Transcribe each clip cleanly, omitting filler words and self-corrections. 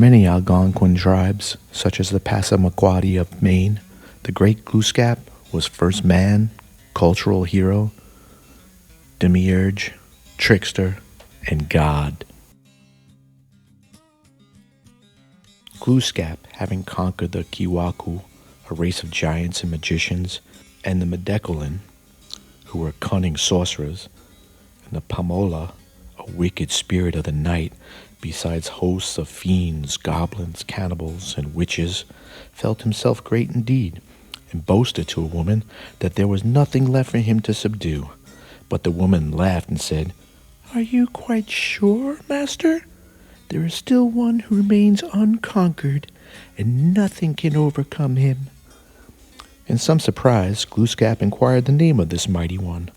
many Algonquin tribes, such as the Passamaquoddy of Maine, the great Glooscap was first man, cultural hero, demiurge, trickster, and god. Glooscap, having conquered the Kiwaku, a race of giants and magicians, and the Medecolin, who were cunning sorcerers, and the Pamola, a wicked spirit of the night, besides hosts of fiends, goblins, cannibals, and witches, felt himself great indeed, and boasted to a woman that there was nothing left for him to subdue. But the woman laughed and said, "Are you quite sure, master? There is still one who remains unconquered, and nothing can overcome him." In some surprise, Glooscap inquired the name of this mighty one.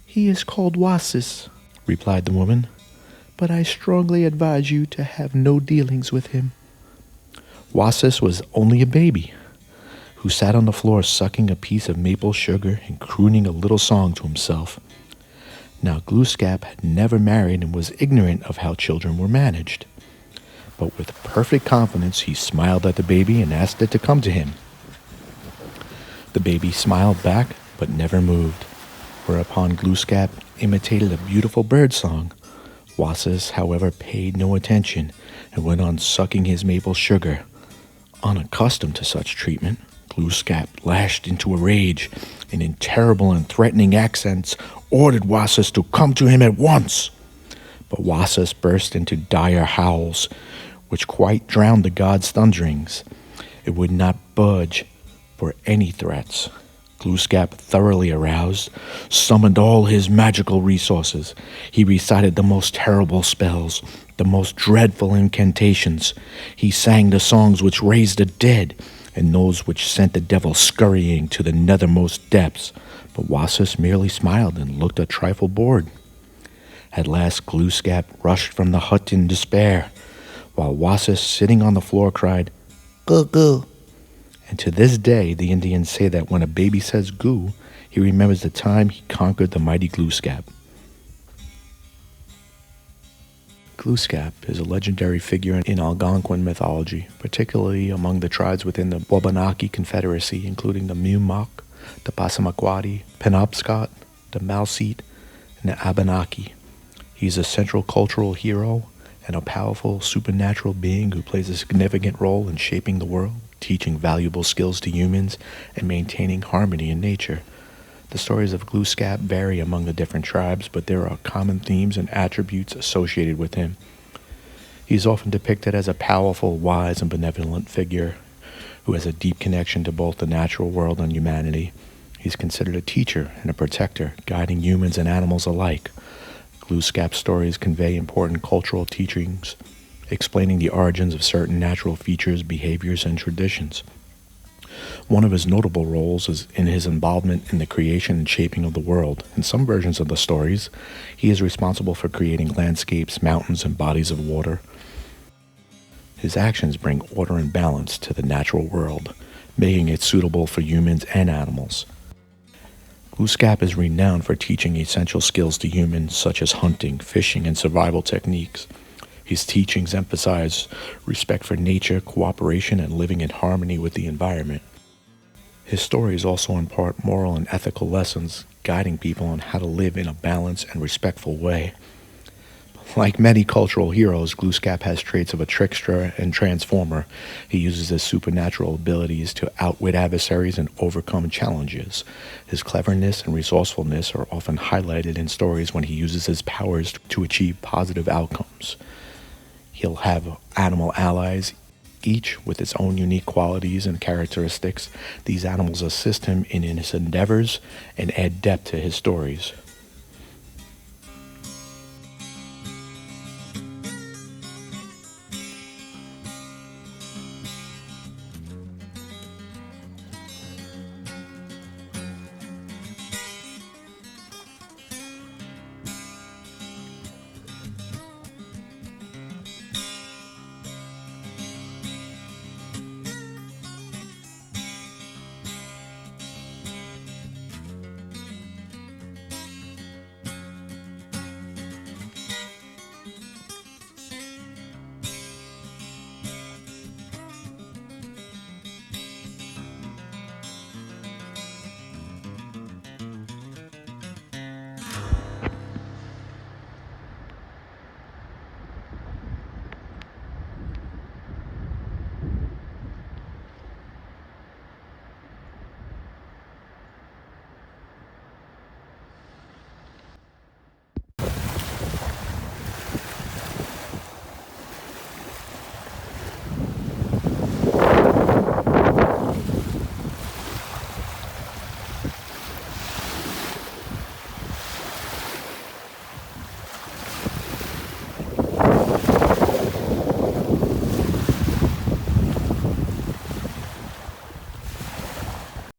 "He is called Wasis," replied the woman, "but I strongly advise you to have no dealings with him." Wasis was only a baby, who sat on the floor sucking a piece of maple sugar and crooning a little song to himself. Now Glooscap had never married and was ignorant of how children were managed. But with perfect confidence, he smiled at the baby and asked it to come to him. The baby smiled back, but never moved, whereupon Glooscap imitated a beautiful bird song. Wasis, however, paid no attention and went on sucking his maple sugar. Unaccustomed to such treatment, Glooscap lashed into a rage and in terrible and threatening accents ordered Wasis to come to him at once. But Wasis burst into dire howls, which quite drowned the god's thunderings. It would not budge for any threats. Glooscap, thoroughly aroused, summoned all his magical resources. He recited the most terrible spells, the most dreadful incantations. He sang the songs which raised the dead, and those which sent the devil scurrying to the nethermost depths. But Wasis merely smiled and looked a trifle bored. At last Glooscap rushed from the hut in despair, while Wasis, sitting on the floor, cried, "Goo goo." And to this day, the Indians say that when a baby says goo, he remembers the time he conquered the mighty Glooscap. Glooscap is a legendary figure in Algonquin mythology, particularly among the tribes within the Wabanaki Confederacy, including the Mi'kmaq, the Passamaquoddy, Penobscot, the Maliseet, and the Abenaki. He is a central cultural hero and a powerful supernatural being who plays a significant role in shaping the world, teaching valuable skills to humans, and maintaining harmony in nature. The stories of Glooscap vary among the different tribes, but there are common themes and attributes associated with him. He is often depicted as a powerful, wise, and benevolent figure who has a deep connection to both the natural world and humanity. He is considered a teacher and a protector, guiding humans and animals alike. Glooscap stories convey important cultural teachings, explaining the origins of certain natural features, behaviors, and traditions. One of his notable roles is in his involvement in the creation and shaping of the world. In some versions of the stories, he is responsible for creating landscapes, mountains, and bodies of water. His actions bring order and balance to the natural world, making it suitable for humans and animals. Glooscap is renowned for teaching essential skills to humans, such as hunting, fishing, and survival techniques. His teachings emphasize respect for nature, cooperation, and living in harmony with the environment. His stories also impart moral and ethical lessons, guiding people on how to live in a balanced and respectful way. Like many cultural heroes, Glooscap has traits of a trickster and transformer. He uses his supernatural abilities to outwit adversaries and overcome challenges. His cleverness and resourcefulness are often highlighted in stories when he uses his powers to achieve positive outcomes. He'll have animal allies, each with its own unique qualities and characteristics. These animals assist him in his endeavors and add depth to his stories.